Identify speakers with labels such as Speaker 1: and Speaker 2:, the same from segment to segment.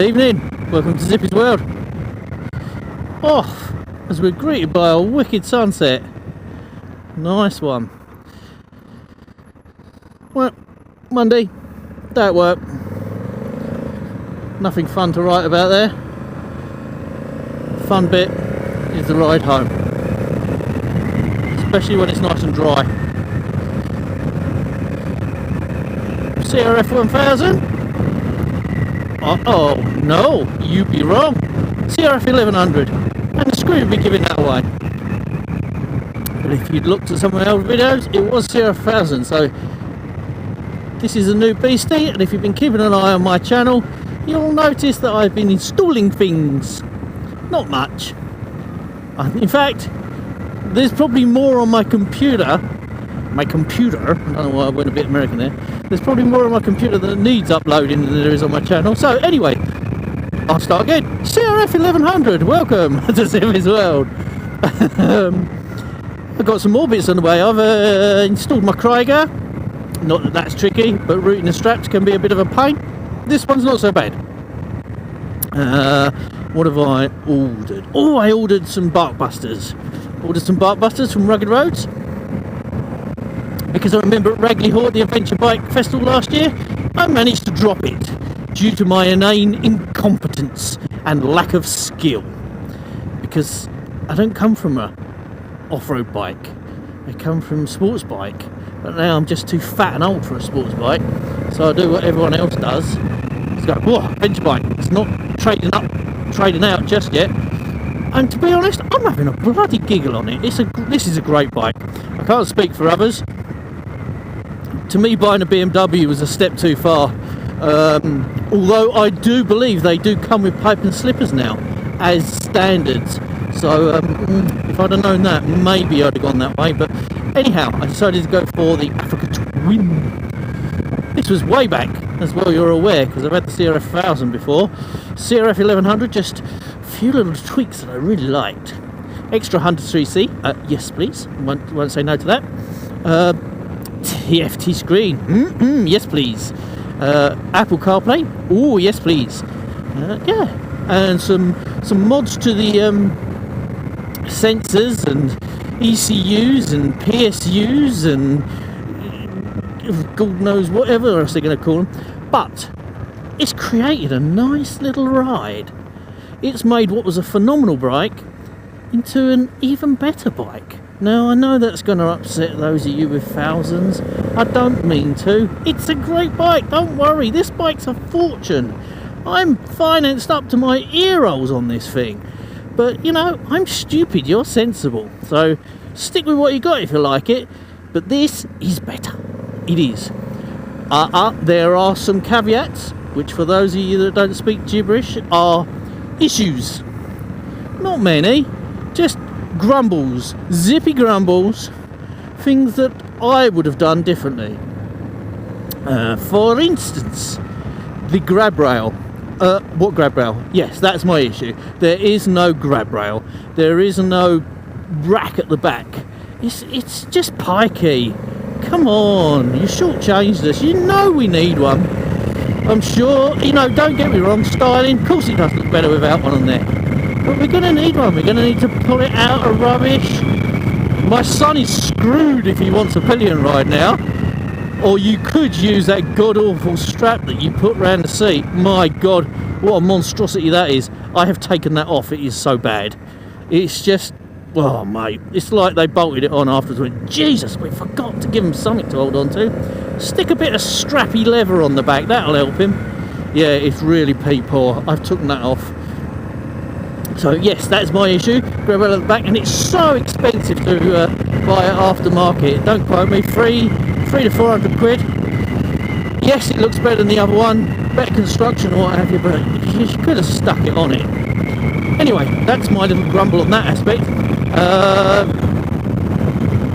Speaker 1: evening, welcome to Zippy's World. Off as we're greeted by a wicked sunset. Nice one. Well, Monday, day at work. Nothing fun to write about there. The fun bit is the ride home, especially when it's nice and dry. CRF1100? Oh no, you'd be wrong. CRF1100, and screw you be giving that away. But if you'd looked at some of my old videos, it was CRF1000. So this is a new beastie, and if you've been keeping an eye on my channel, you'll notice that I've been installing things. Not much. In fact, there's probably more on my computer. I don't know why I went a bit American there. There's probably more on my computer that needs uploading than there is on my channel. So anyway, I'll start again. CRF1100, welcome to Zippy's World. I've got some more bits on the way. I've installed my Krieger. Not that that's tricky, but routing the straps can be a bit of a pain. This one's not so bad. What have I ordered? Oh, I ordered some bark busters. Ordered some bark busters from Rugged Roads, because I remember at Ragley Hall at the Adventure Bike Festival last year, I managed to drop it due to my inane incompetence and lack of skill. Because I don't come from a off-road bike, I come from a sports bike, but now I'm just too fat and old for a sports bike, so I do what everyone else does. Just go, whoa, adventure bike, it's not trading out just yet. And to be honest, I'm having a bloody giggle on it. This is a great bike. I can't speak for others. To me, buying a BMW was a step too far. Although I do believe they do come with pipe and slippers now as standards. So if I'd have known that, maybe I'd have gone that way. But anyhow, I decided to go for the Africa Twin. This was way back, as well you're aware, because I've had the CRF1000 before. CRF1100, just a few little tweaks that I really liked. Extra 100cc, yes please, won't say no to that. TFT screen, yes please. Apple CarPlay, oh yes please. Yeah, and some mods to the sensors and ECUs and PSUs and God knows whatever else they're going to call them. But it's created a nice little ride. It's made what was a phenomenal bike into an even better bike. Now, I know that's going to upset those of you with thousands. I don't mean to. It's a great bike, don't worry. This bike's a fortune. I'm financed up to my ear holes on this thing. But, you know, I'm stupid, you're sensible. So, stick with what you got if you like it. But this is better. It is. There are some caveats, which for those of you that don't speak gibberish, are issues. Not many. Just grumbles, zippy grumbles, things that I would have done differently. For instance, the grab rail. What grab rail? Yes, that's my issue. There is no grab rail. There is no rack at the back. It's just pikey. Come on, you shortchanged us. You know we need one. I'm sure, you know, don't get me wrong, styling, of course it does look better without one on there. But we're going to need one. We're going to need to pull it out of rubbish. My son is screwed if he wants a pillion ride now. Or you could use that god-awful strap that you put around the seat. My God, what a monstrosity that is. I have taken that off. It is so bad. It's just, oh mate, it's like they bolted it on afterwards. Went, Jesus, we forgot to give him something to hold on to. Stick a bit of strappy leather on the back. That'll help him. Yeah, it's really pee-poor. I've taken that off. So yes, that's my issue. Grab it at the back, and it's so expensive to buy it aftermarket. Don't quote me. 300 to 400 quid. Yes, it looks better than the other one, better construction or what have you, but you could have stuck it on it. Anyway, that's my little grumble on that aspect.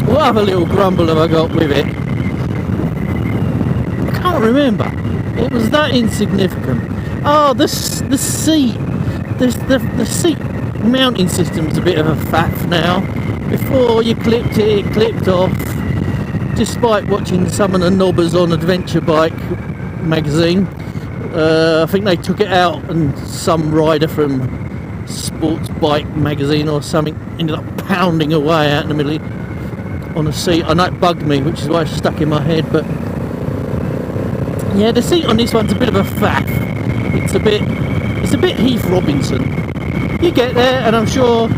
Speaker 1: What other little grumble have I got with it? I can't remember. It was that insignificant. Oh, the seat. The seat mounting system's a bit of a faff now. Before you clipped it, it clipped off. Despite watching some of the knobbers on Adventure Bike magazine, I think they took it out and some rider from Sports Bike magazine or something ended up pounding away out in the middle on the seat. I know it bugged me, which is why it's stuck in my head, but yeah, the seat on this one's a bit of a faff. It's a bit Heath Robinson. You get there, and I'm sure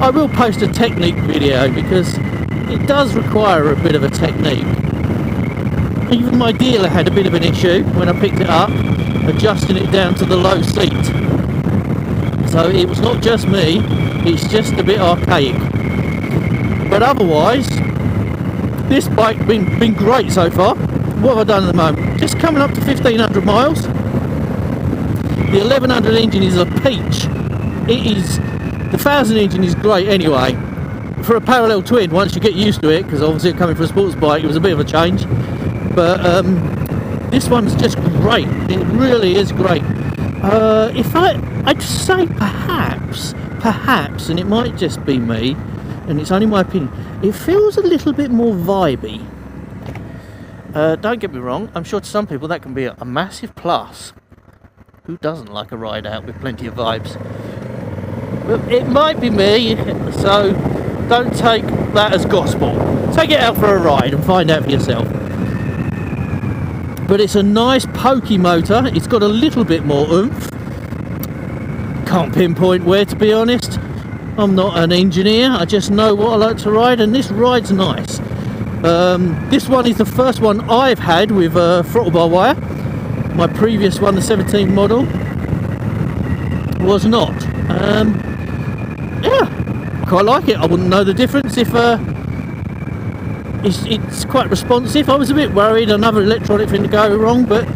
Speaker 1: I will post a technique video because it does require a bit of a technique. Even my dealer had a bit of an issue when I picked it up, adjusting it down to the low seat. So it was not just me, it's just a bit archaic. But otherwise, this bike's been great so far. What have I done at the moment? Just coming up to 1500 miles. The 1100 engine is a peach. It is, the 1000 engine is great anyway. For a parallel twin, once you get used to it, because obviously coming from a sports bike, it was a bit of a change. But this one's just great. It really is great. If I'd say perhaps, and it might just be me, and it's only my opinion, it feels a little bit more vibey. Don't get me wrong, I'm sure to some people that can be a massive plus. Who doesn't like a ride out with plenty of vibes? But it might be me, so don't take that as gospel. Take it out for a ride and find out for yourself. But it's a nice pokey motor. It's got a little bit more oomph. Can't pinpoint where, to be honest. I'm not an engineer, I just know what I like to ride, and this ride's nice. This one is the first one I've had with throttle bar wire. My previous one, the 17 model, was not. Yeah, quite like it. I wouldn't know the difference if it's quite responsive. I was a bit worried, another electronic thing to go wrong, but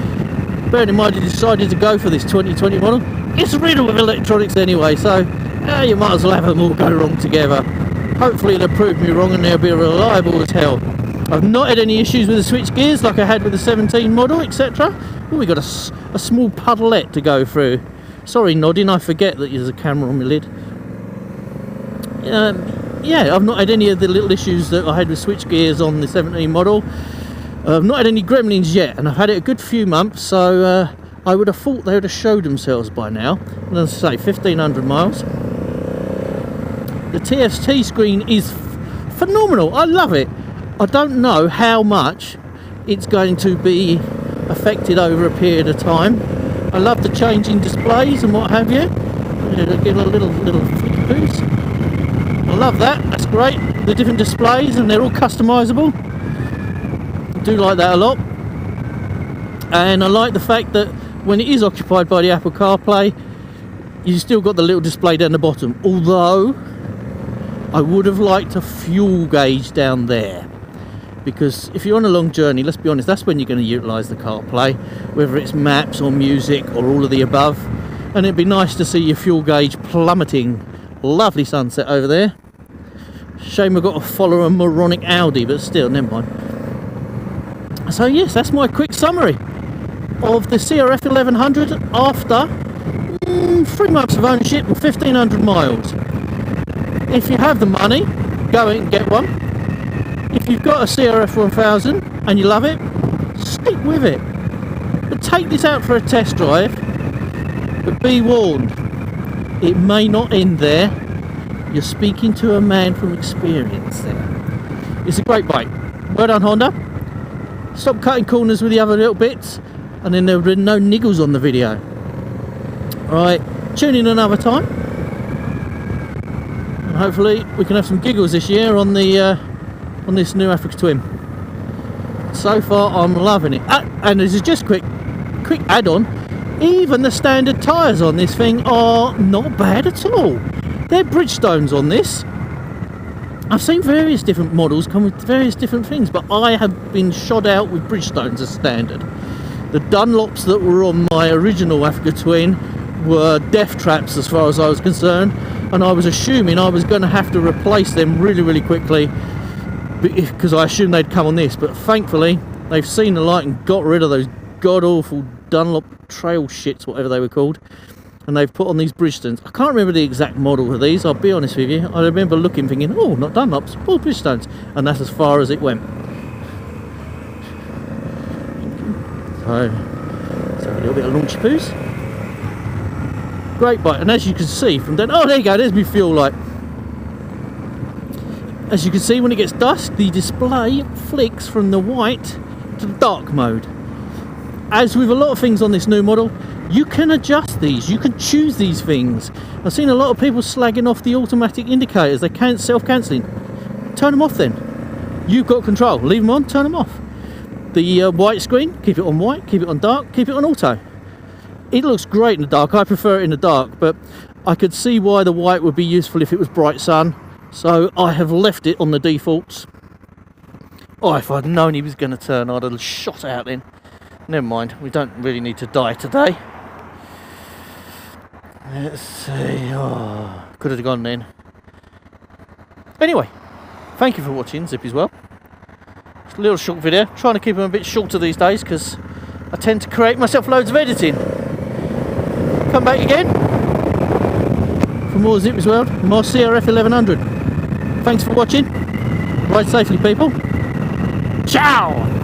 Speaker 1: bearing in mind I decided to go for this 2020 model. It's riddled with electronics anyway, so you might as well have them all go wrong together. Hopefully they'll prove me wrong and they'll be reliable as hell. I've not had any issues with the switch gears like I had with the 17 model, etc. Oh, we got a small puddlet to go through. Sorry, nodding, I forget that there's a camera on my lid. Yeah, I've not had any of the little issues that I had with switch gears on the 17 model. I've not had any gremlins yet, and I've had it a good few months, so I would have thought they would have showed themselves by now. And as I say, 1500 miles. The TFT screen is phenomenal. I love it. I don't know how much it's going to be affected over a period of time. I love the changing displays and what have you. Get a little flicky poos. I love that. That's great. The different displays, and they're all customizable. I do like that a lot. And I like the fact that when it is occupied by the Apple CarPlay, you still got the little display down the bottom. Although I would have liked a fuel gauge down there, because if you're on a long journey, let's be honest, that's when you're going to utilise the CarPlay, whether it's maps or music or all of the above. And it'd be nice to see your fuel gauge plummeting. Lovely sunset over there. Shame I've got to follow a moronic Audi, but still, never mind. So yes, that's my quick summary of the CRF1100 after 3 months of ownership and 1500 miles. If you have the money, go and get one. If you've got a CRF1000 and you love it, stick with it. But take this out for a test drive. But be warned, it may not end there. You're speaking to a man from experience there. It's a great bike. Well done, Honda. Stop cutting corners with the other little bits, and then there will be no niggles on the video. Alright, tune in another time. And hopefully we can have some giggles this year on the on this new Africa Twin. So far I'm loving it. And this is just quick add-on. Even the standard tyres on this thing are not bad at all. They're Bridgestones on this. I've seen various different models come with various different things, but I have been shot out with Bridgestones as standard. The Dunlops that were on my original Africa Twin were death traps as far as I was concerned, and I was assuming I was going to have to replace them really quickly because I assumed they'd come on this, but thankfully they've seen the light and got rid of those god-awful Dunlop trail shits, whatever they were called, and they've put on these Bridgestones. I can't remember the exact model of these, I'll be honest with you. I remember looking thinking, oh, not Dunlops, all Bridgestones, and that's as far as it went. So little bit of launchy poos. Great bike, and as you can see from then, oh there you go, there's my fuel light. As you can see, when it gets dusk, the display flicks from the white to the dark mode. As with a lot of things on this new model, you can adjust these, you can choose these things. I've seen a lot of people slagging off the automatic indicators, they can't self-cancelling. Turn them off then. You've got control, leave them on, turn them off. The white screen, keep it on white, keep it on dark, keep it on auto. It looks great in the dark, I prefer it in the dark, but I could see why the white would be useful if it was bright sun. So I have left it on the defaults. Oh, if I'd known he was going to turn, I'd have shot out then. Never mind, we don't really need to die today. Let's see, oh, could have gone then. Anyway, thank you for watching zippysworld. It's a little short video, trying to keep them a bit shorter these days because I tend to create myself loads of editing. Come back again for more zippysworld, more CRF1100. Thanks for watching. Ride safely, people. Ciao!